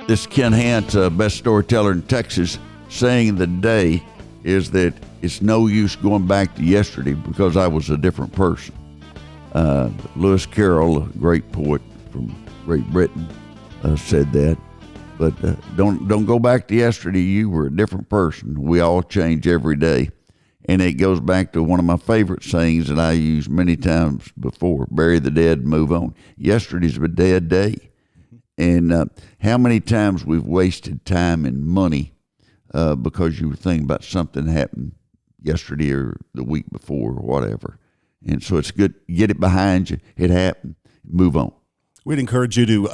This Ken Hant, best storyteller in Texas, saying the day is that it's no use going back to yesterday because I was a different person. Lewis Carroll, a great poet from Great Britain, said that. But don't go back to yesterday. You were a different person. We all change every day. And it goes back to one of my favorite sayings that I used many times before: bury the dead, move on. Yesterday's a dead day. And how many times we've wasted time and money because you were thinking about something that happened yesterday or the week before or whatever. And so it's good. Get it behind you. It happened. Move on. We'd encourage you to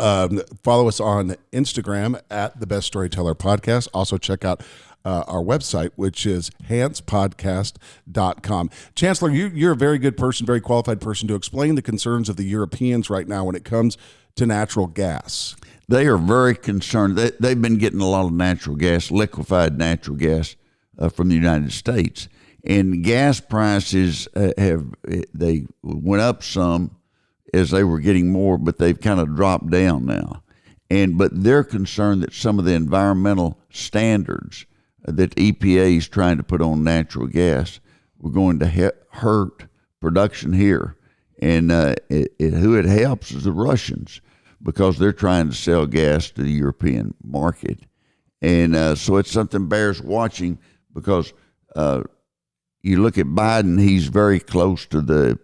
follow us on Instagram at The Best Storyteller Podcast. Also check out our website, which is hantspodcast.com. Chancellor, you're a very good person, very qualified person to explain the concerns of the Europeans right now when it comes to natural gas. They are very concerned. They've been getting a lot of natural gas, liquefied natural gas from the United States. And gas prices they went up some as they were getting more, but they've kind of dropped down now. But they're concerned that some of the environmental standards that EPA is trying to put on natural gas were going to hurt production here. And who it helps is the Russians, because they're trying to sell gas to the European market. And so it's something bears watching, because you look at Biden, he's very close to the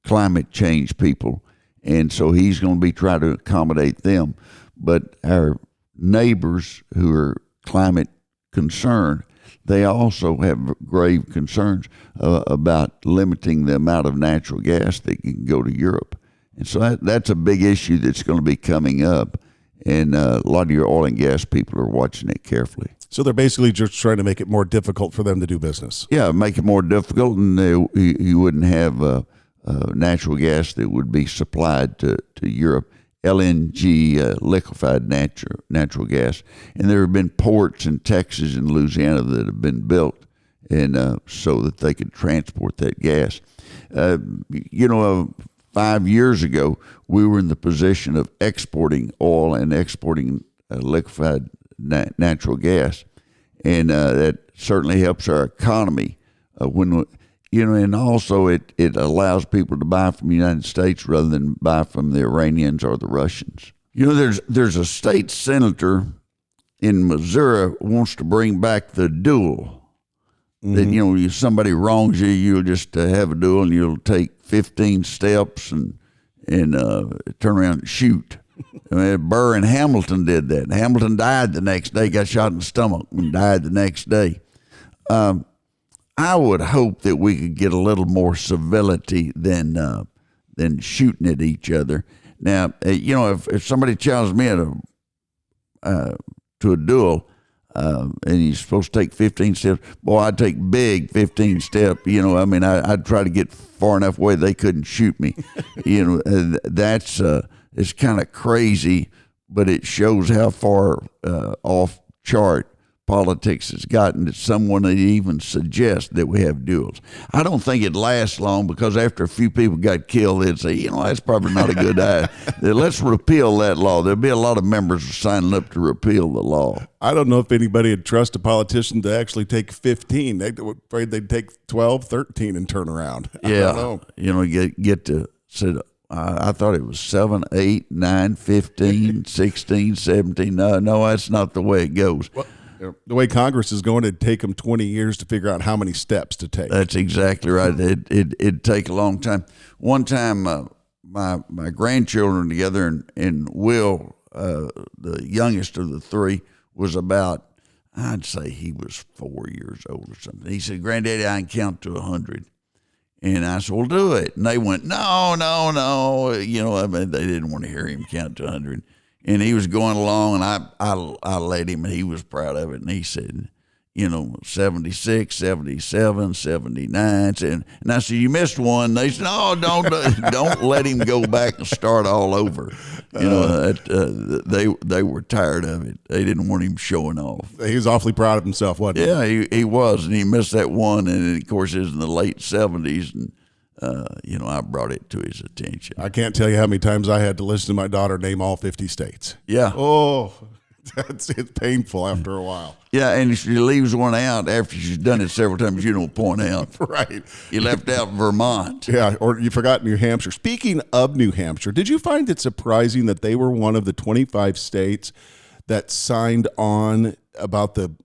climate change people, and so he's going to be trying to accommodate them. But our neighbors who are climate concerned, they also have grave concerns about limiting the amount of natural gas that can go to Europe. And so that's a big issue that's going to be coming up, and a lot of your oil and gas people are watching it carefully. So they're basically just trying to make it more difficult for them to do business. Yeah, make it more difficult, and you wouldn't have natural gas that would be supplied to Europe, LNG, liquefied natural gas. And there have been ports in Texas and Louisiana that have been built, and so that they could transport that gas. 5 years ago, we were in the position of exporting oil and exporting liquefied natural gas, and that certainly helps our economy. And also it allows people to buy from the United States rather than buy from the Iranians or the Russians. There's a state senator in Missouri who wants to bring back the duel. Mm-hmm. That, somebody wrongs you, you'll just have a duel, and you'll take 15 steps and turn around and shoot. Burr and Hamilton did that. Hamilton died the next day, got shot in the stomach, and died the next day. I would hope that we could get a little more civility than shooting at each other. Now, if somebody challenged me to a duel, and he's supposed to take 15 steps, boy, I'd take big 15 steps. I'd try to get far enough away they couldn't shoot me. That's it's kind of crazy, but it shows how far off chart politics has gotten that someone would even suggest that we have duels. I don't think it lasts long, because after a few people got killed, they'd say, that's probably not a good idea. Let's repeal that law. There'll be a lot of members signing up to repeal the law. I don't know if anybody would trust a politician to actually take 15. They'd afraid they'd take 12, 13 and turn around. Yeah. I don't know. Get to sit. I thought it was 7, 8, 9, 15, 16, 17. No, that's not the way it goes. Well, the way Congress is going, it'd take them 20 years to figure out how many steps to take. That's exactly right. It'd take a long time. One time, my grandchildren together, and Will, the youngest of the three, was about, I'd say he was 4 years old or something. He said, "Granddaddy, I can count to 100. And I said, "Well, do it." And they went, no. They didn't want to hear him count to 100. And he was going along, and I led him, and he was proud of it. And he said, 76, 77, 79. And I said, "You missed one." They said, "Oh, don't let him go back and start all over." They were tired of it. They didn't want him showing off. He was awfully proud of himself, wasn't he? Yeah, he was, and he missed that one. And of course, it was in the late 70s, and I brought it to his attention. I can't tell you how many times I had to listen to my daughter name all 50 states. Yeah. Oh, it's painful after a while. Yeah, and if she leaves one out after she's done it several times, you don't point out. Right. You left out Vermont. Yeah, or you forgot New Hampshire. Speaking of New Hampshire, did you find it surprising that they were one of the 25 states that signed on about the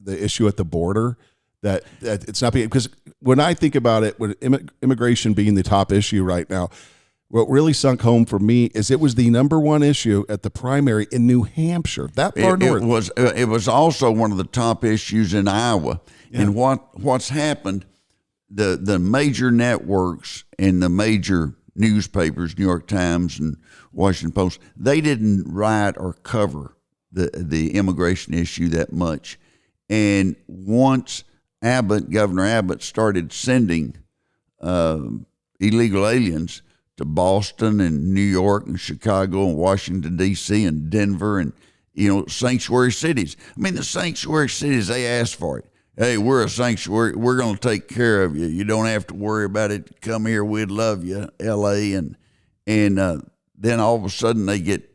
issue at the border? That it's not because when I think about it, with immigration being the top issue right now, what really sunk home for me is it was the number one issue at the primary in New Hampshire, that far north. It was also one of the top issues in Iowa. Yeah. And what's happened, the major networks and the major newspapers, New York Times and Washington Post, they didn't write or cover the immigration issue that much. And once Governor Abbott started sending illegal aliens to Boston and New York and Chicago and Washington, D.C. and Denver and, sanctuary cities. I mean, the sanctuary cities, they asked for it. Hey, we're a sanctuary. We're going to take care of you. You don't have to worry about it. Come here. We'd love you, L.A. And then all of a sudden they get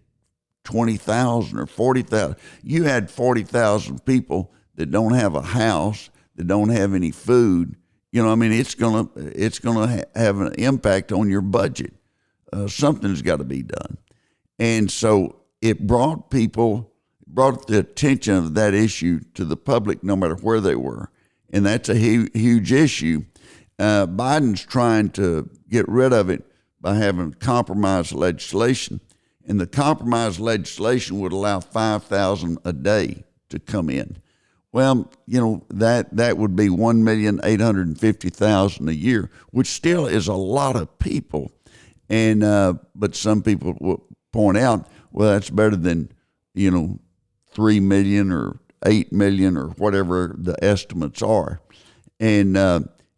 20,000 or 40,000. You had 40,000 people that don't have a house, that don't have any food. It's gonna have an impact on your budget. Something's got to be done, and so it brought the attention of that issue to the public, no matter where they were, and that's a huge issue. Biden's trying to get rid of it by having compromise legislation, and the compromise legislation would allow 5,000 a day to come in. Well, that would be 1,850,000 a year, which still is a lot of people. And but some people will point out, well, that's better than 3 million or 8 million or whatever the estimates are. And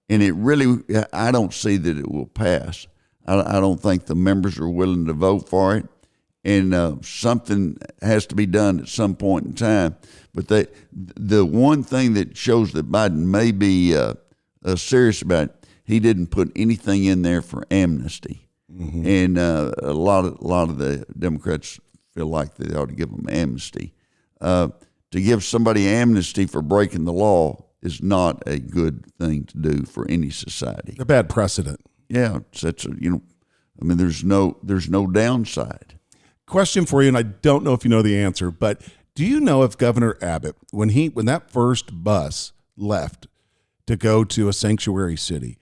it really, I don't see that it will pass. I don't think the members are willing to vote for it. And something has to be done at some point in time. But the one thing that shows that Biden may be serious about it, he didn't put anything in there for amnesty. Mm-hmm. And a lot of the Democrats feel like they ought to give them amnesty. To give somebody amnesty for breaking the law is not a good thing to do for any society. A bad precedent. Yeah, there's no downside. Question for you, and I don't know if you know the answer, but do you know if Governor Abbott, when that first bus left to go to a sanctuary city,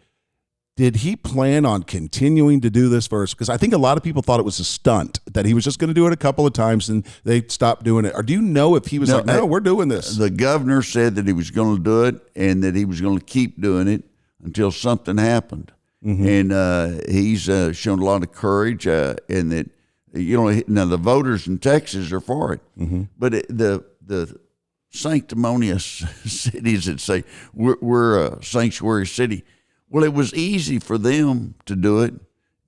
did he plan on continuing to do this first? Because I think a lot of people thought it was a stunt, that he was just going to do it a couple of times and they stopped doing it. Or do you know if he was no, we're doing this? The governor said that he was going to do it and that he was going to keep doing it until something happened. Mm-hmm. And he's shown a lot of courage and that, now the voters in Texas are for it, mm-hmm. But the sanctimonious cities that say we're a sanctuary city, well, it was easy for them to do it.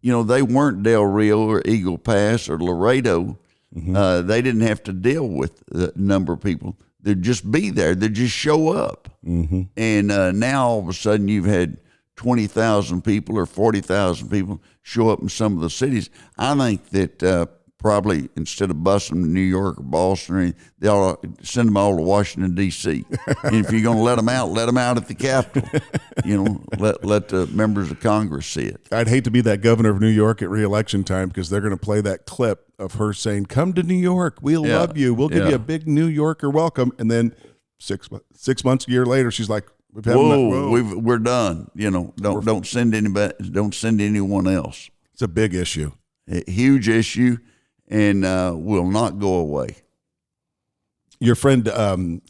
They weren't Del Rio or Eagle Pass or Laredo. Mm-hmm. They didn't have to deal with the number of people. They'd just be there. They'd just show up. Mm-hmm. And now all of a sudden you've had 20,000 people or 40,000 people show up in some of the cities. I think that probably instead of busing them to New York or Boston or anything, they ought to send them all to Washington, D.C. And if you're going to let them out at the Capitol. Let the members of Congress see it. I'd hate to be that governor of New York at re-election time because they're going to play that clip of her saying, "Come to New York. We'll love you. We'll give you a big New Yorker welcome." And then 6 months, a year later, she's like, we're done. Don't send anybody. Don't send anyone else. It's a big issue, a huge issue, and will not go away. Your friend,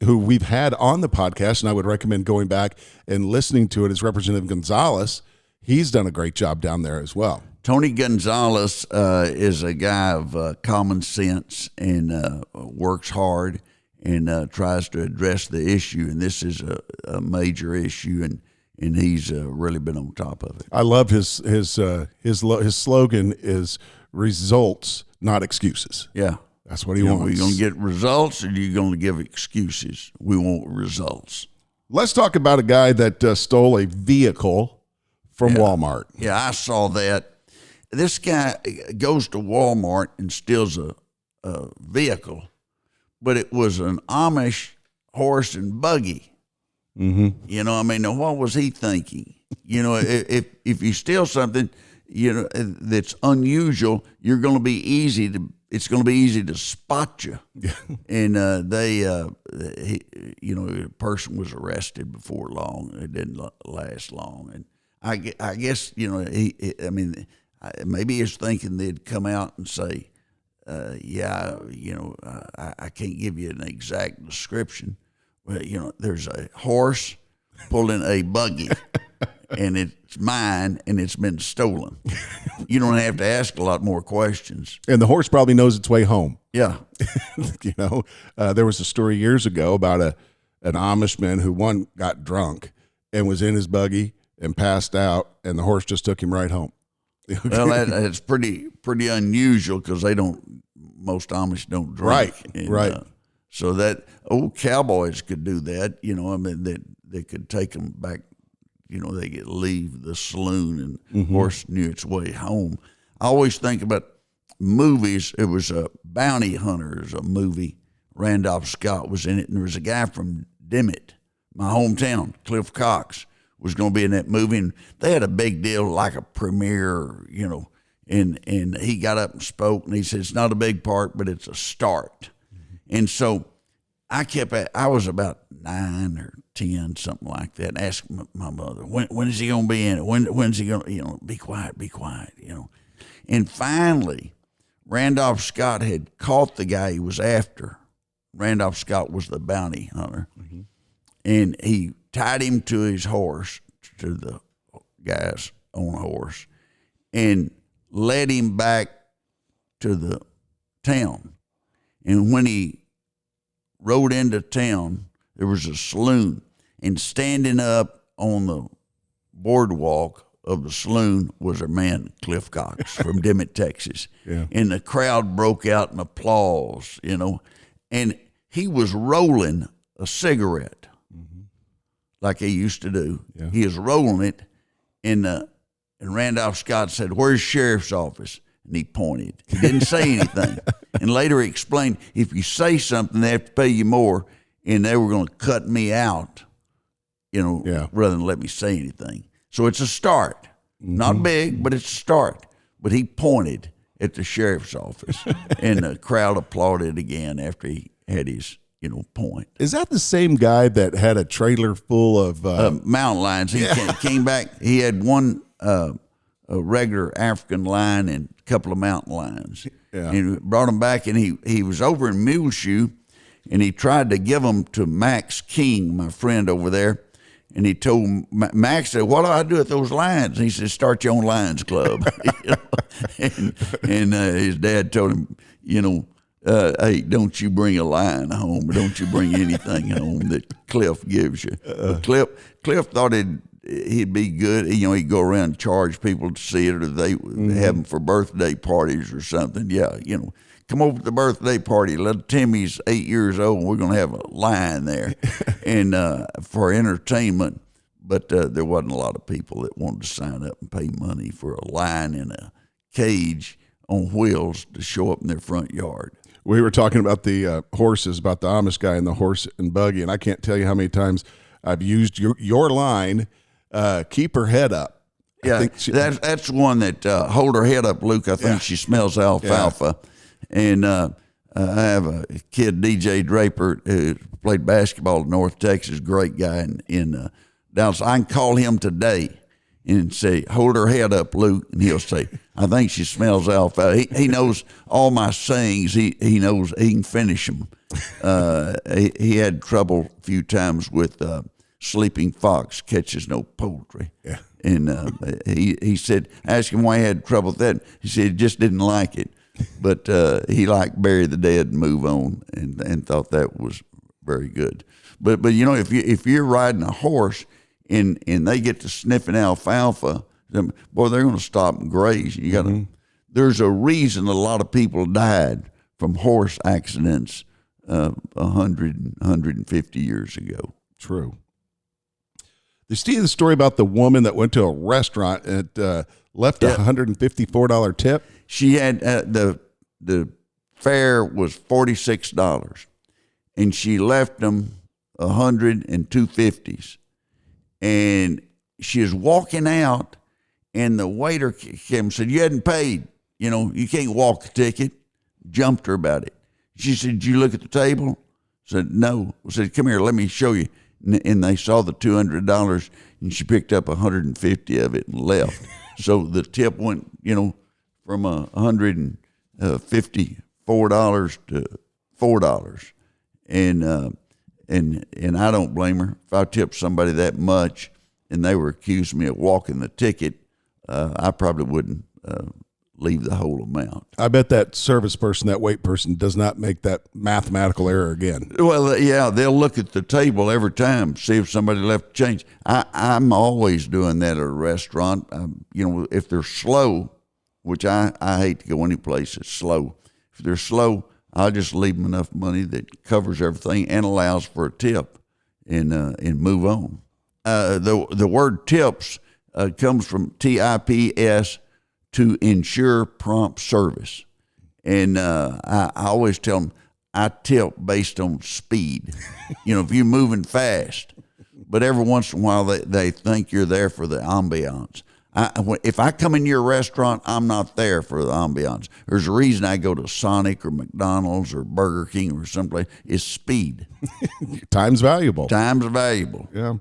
who we've had on the podcast, and I would recommend going back and listening to it, is Representative Gonzalez. He's done a great job down there as well. Tony Gonzalez is a guy of common sense and works hard. And tries to address the issue, and this is a major issue, and he's really been on top of it. I love his slogan is results, not excuses. Yeah, that's what he wants. We're going to get results, or you're going to give excuses. We want results. Let's talk about a guy that stole a vehicle from Walmart. Yeah, I saw that. This guy goes to Walmart and steals a vehicle, but it was an Amish horse and buggy. Mm-hmm. You know, I mean, now what was he thinking? You know, if you steal something, you know, that's unusual, it's going to be easy to spot you. And a person was arrested before long. It didn't last long. And I guess, you know, maybe he's thinking they'd come out and say, I can't give you an exact description. Well, you know, there's a horse pulling a buggy, and it's mine, and it's been stolen. You don't have to ask a lot more questions. And the horse probably knows its way home. Yeah. You know, there was a story years ago about an Amishman who got drunk and was in his buggy and passed out, and the horse just took him right home. Okay. Well, that's pretty unusual because most Amish don't drink. Right, and, right. So that old cowboys could do that, you know. I mean, they could take them back. You know, they could leave the saloon, and horse knew its way home. I always think about movies. It was a Bounty Hunters, a movie. Randolph Scott was in it, and there was a guy from Dimmitt, my hometown, Cliff Cox, was going to be in that movie, and they had a big deal, like a premiere, you know. And he got up and spoke, and he said, "It's not a big part, but it's a start." And so I was about 9 or 10, something like that, and asked my mother, when is he going to be in it? When's he going to, you know, be quiet, you know. And finally, Randolph Scott had caught the guy he was after. Randolph Scott was the bounty hunter. Mm-hmm. And he tied him to his horse, to the guy's own horse, and led him back to the town. And when he rode into town, there was a saloon, and standing up on the boardwalk of the saloon was our man, Cliff Cox from Dimmitt, Texas. Yeah. And the crowd broke out in applause, you know, and he was rolling a cigarette like he used to do. Yeah. He was rolling it, and Randolph Scott said, "Where's the sheriff's office?" And he pointed. He didn't say anything. And later he explained, if you say something, they have to pay you more, and they were going to cut me out, you know, rather than let me say anything. So it's a start. Not big, but it's a start. But he pointed at the sheriff's office, and the crowd applauded again after he had his, you know, point. Is that the same guy that had a trailer full of mountain lions? He came back. He had one a regular African lion and a couple of mountain lions. Yeah. And brought them back, and he was over in Muleshoe, and he tried to give them to Max King, my friend over there. And he told Max, said, "What do I do with those lions?" And he said, "Start your own Lions Club." You know? And his dad told him, you know, "Hey, don't you bring a lion home, or don't you bring anything home that Cliff gives you." Cliff thought he'd be good. You know, he'd go around and charge people to see it, or they have them for birthday parties or something. Yeah, you know, come over to the birthday party. Little Timmy's 8 years old, and we're going to have a lion there, and for entertainment. But there wasn't a lot of people that wanted to sign up and pay money for a lion in a cage on wheels to show up in their front yard. We were talking about the horses, about the Amish guy and the horse and buggy, and I can't tell you how many times I've used your line, keep her head up. Yeah, that's one that hold her head up, Luke. I think she smells alfalfa. Yeah. And I have a kid, DJ Draper, who played basketball at North Texas, great guy in Dallas. I can call him today and say, "Hold her head up, Luke," and he'll say, "I think she smells alfalfa." He knows all my sayings. He knows he can finish them. He had trouble a few times with sleeping fox catches no poultry. Yeah. And he said, ask him why he had trouble with that. He said he just didn't like it. But he liked Bury the Dead and Move On, and thought that was very good. But you know, if you're riding a horse and they get to sniffing alfalfa, boy, they're going to stop and graze. You got There's a reason a lot of people died from horse accidents 100, 150 years ago. True. You see the story about the woman that went to a restaurant and left a $154 tip? She had the fare was $46, and she left them 100 and 250s. And she was walking out, and the waiter came and said, "You hadn't paid. You know, you can't walk the ticket." Jumped her about it. She said, "Did you look at the table?" Said, "No." I said, "Come here, let me show you." And they saw the $200, and she picked up 150 of it and left. So the tip went, from $154 to $4. And I don't blame her. If I tipped somebody that much and they were accusing me of walking the ticket, I probably wouldn't leave the whole amount. I bet that service person, that wait person, does not make that mathematical error again. Well, yeah, they'll look at the table every time, see if somebody left change. I'm always doing that at a restaurant. If they're slow, which I hate to go any place that's slow. If they're slow, I'll just leave them enough money that covers everything and allows for a tip, and move on. The word tips comes from TIPS, to ensure prompt service. And I always tell them I tip based on speed. If you're moving fast, but every once in a while they think you're there for the ambiance. If I come in your restaurant, I'm not there for the ambiance. There's a reason I go to Sonic or McDonald's or Burger King or someplace. It's speed. Time's valuable. Time's valuable. Yeah.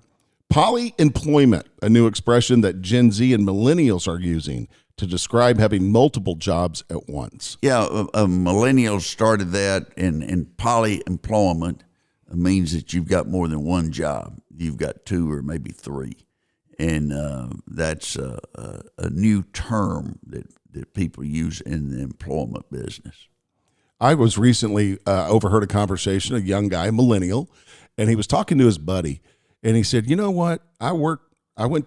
Polyemployment, a new expression that Gen Z and millennials are using to describe having multiple jobs at once. Yeah, millennials started that, and polyemployment means that you've got more than one job. You've got two or maybe three. And that's a new term that people use in the employment business. I was recently overheard a conversation, a young guy, millennial, and he was talking to his buddy. And he said, "You know what? I went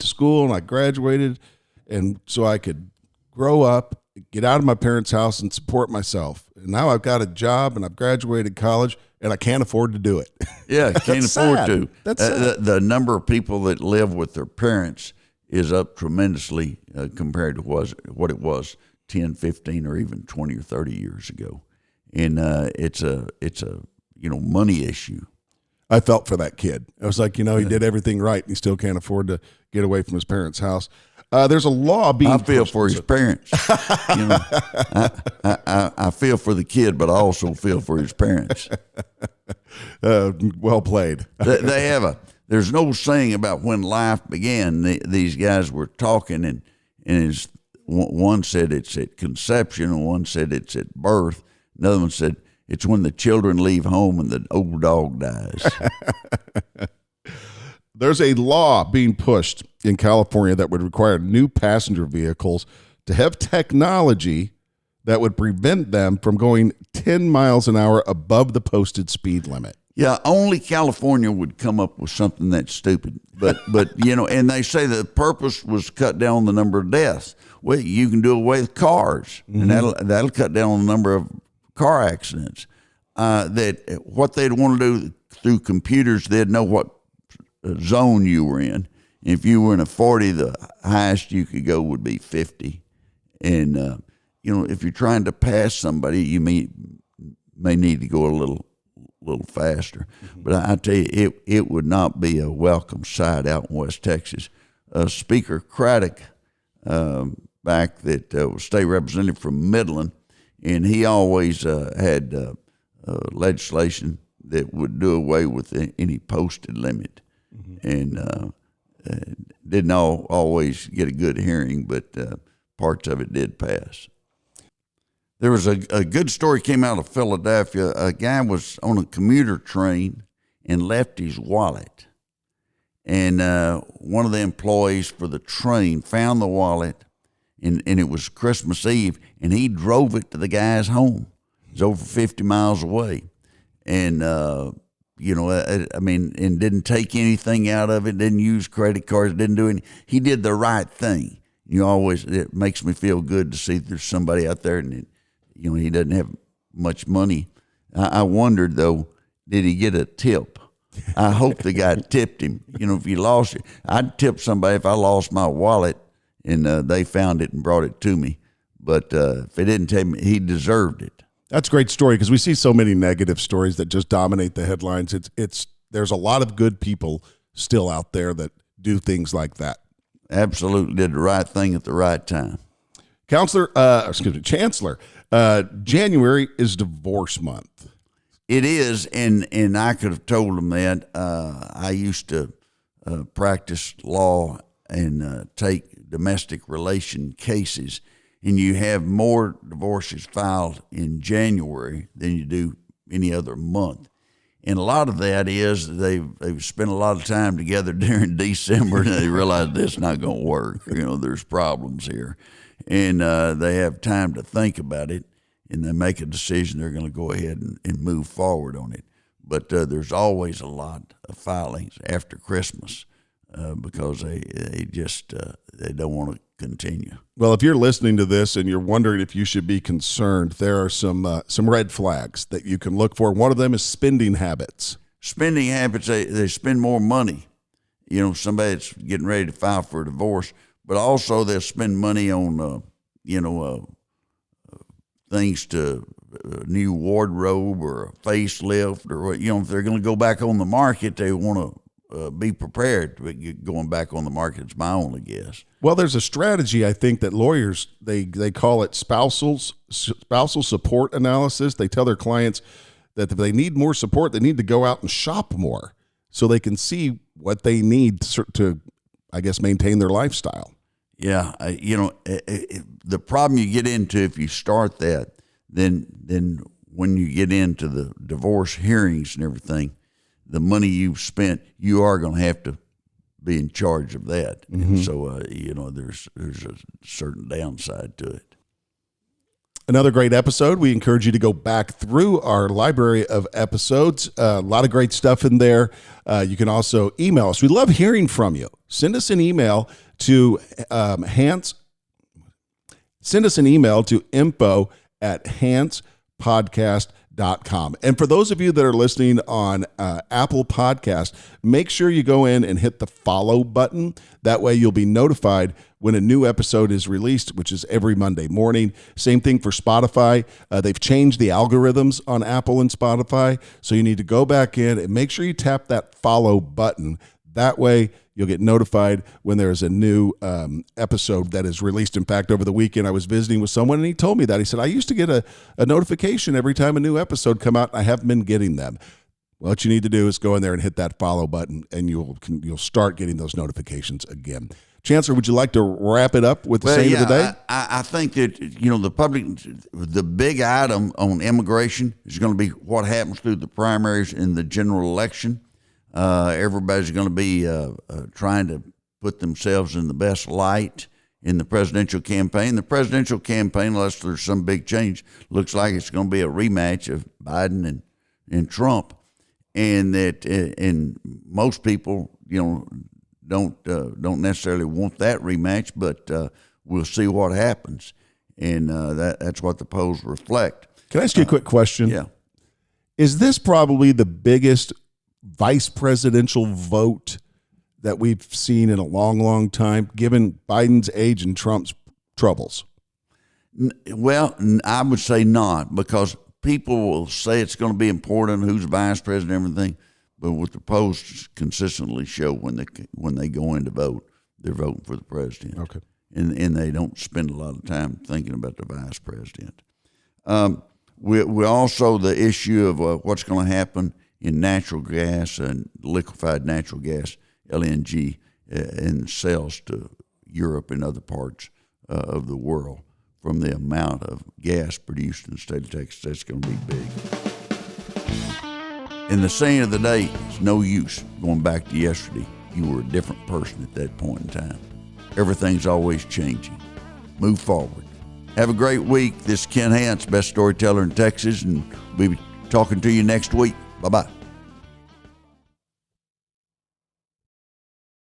to school and I graduated, and so I could grow up, get out of my parents' house and support myself. And now I've got a job and I've graduated college and I can't afford to do it." Yeah, can't afford sad. to. That's sad. The number of people that live with their parents is up tremendously compared to what it was 10, 15, or even 20 or 30 years ago. And it's a money issue. I felt for that kid. I was like, he did everything right and he still can't afford to get away from his parents' house. There's a law being I feel for his parents. I feel for the kid, but I also feel for his parents. Well played. There's no saying about when life began. These guys were talking, and one said it's at conception, and one said it's at birth. Another one said it's when the children leave home and the old dog dies. There's a law being pushed in California that would require new passenger vehicles to have technology that would prevent them from going 10 miles an hour above the posted speed limit. Yeah, only California would come up with something that stupid. But and they say the purpose was cut down the number of deaths. Well, you can do away with cars, and that'll cut down the number of car accidents. That what they'd want to do through computers, they'd know what zone you were in. If you were in a 40, the highest you could go would be 50. And if you're trying to pass somebody, you may need to go a little faster. But I tell you, it would not be a welcome sight out in West Texas. Speaker Craddock, back that was state representative from Midland, and he always had legislation that would do away with any posted limit, and didn't always get a good hearing, but parts of it did pass. There was a good story came out of Philadelphia. A guy was on a commuter train and left his wallet, and one of the employees for the train found the wallet, and it was Christmas Eve, and he drove it to the guy's home. It was over 50 miles away, and and didn't take anything out of it, didn't use credit cards, didn't do anything. He did the right thing. It makes me feel good to see there's somebody out there, and he doesn't have much money. I wondered though, did he get a tip? I hope the guy tipped him. If you lost it, I'd tip somebody if I lost my wallet and they found it and brought it to me. But if they didn't tell me, he deserved it. That's a great story because we see so many negative stories that just dominate the headlines. There's a lot of good people still out there that do things like that. Absolutely did the right thing at the right time. Chancellor, January is divorce month. It is, and I could have told them that. I used to practice law and take domestic relation cases, and you have more divorces filed in January than you do any other month. And a lot of that is they've spent a lot of time together during December, and they realize this not going to work. There's problems here. And they have time to think about it, and they make a decision they're going to go ahead and move forward on it. But there's always a lot of filings after Christmas because they just they don't want to continue. Well, if you're listening to this and you're wondering if you should be concerned, there are some red flags that you can look for. One of them is spending habits. Spending habits, they spend more money. Somebody that's getting ready to file for a divorce, but also they'll spend money on, things to a new wardrobe or a facelift or if they're going to go back on the market, they want to be prepared to get going back on the market. It's my only guess. Well, there's a strategy, I think, that lawyers, they call it spousal support analysis. They tell their clients that if they need more support, they need to go out and shop more so they can see what they need to I guess, maintain their lifestyle. Yeah. The problem you get into if you start that, then when you get into the divorce hearings and everything, the money you've spent, you are going to have to be in charge of that. Mm-hmm. And so, there's a certain downside to it. Another great episode. We encourage you to go back through our library of episodes. A lot of great stuff in there. You can also email us. We love hearing from you. Send us an email to info@hanspodcast.com. And for those of you that are listening on Apple Podcast, make sure you go in and hit the follow button. That way you'll be notified when a new episode is released, which is every Monday morning. Same thing for Spotify. They've changed the algorithms on Apple and Spotify, so you need to go back in and make sure you tap that follow button. That way you'll get notified when there's a new episode that is released. In fact, over the weekend, I was visiting with someone, and he told me that. He said, I used to get a notification every time a new episode come out, and I haven't been getting them. What you need to do is go in there and hit that follow button, and you'll start getting those notifications again. Chancellor, would you like to wrap it up with the saying of the day? I think that, the big item on immigration is going to be what happens through the primaries in the general election. Everybody's going to be trying to put themselves in the best light in the presidential campaign. The presidential campaign, unless there's some big change, looks like it's going to be a rematch of Biden and Trump, and that and most people, don't necessarily want that rematch, but we'll see what happens, and that's what the polls reflect. Can I ask you a quick question? Yeah. Is this probably the biggest vice presidential vote that we've seen in a long, long time, given Biden's age and Trump's troubles? Well, I would say not, because people will say it's going to be important who's vice president and everything, but what the polls consistently show when they go in to vote, they're voting for the president. Okay. And they don't spend a lot of time thinking about the vice president. We also, the issue of what's going to happen in natural gas and liquefied natural gas, LNG, and sales to Europe and other parts of the world from the amount of gas produced in the state of Texas. That's going to be big. And the saying of the day, it's no use going back to yesterday. You were a different person at that point in time. Everything's always changing. Move forward. Have a great week. This is Ken Hance, best storyteller in Texas, and we'll be talking to you next week. Bye-bye.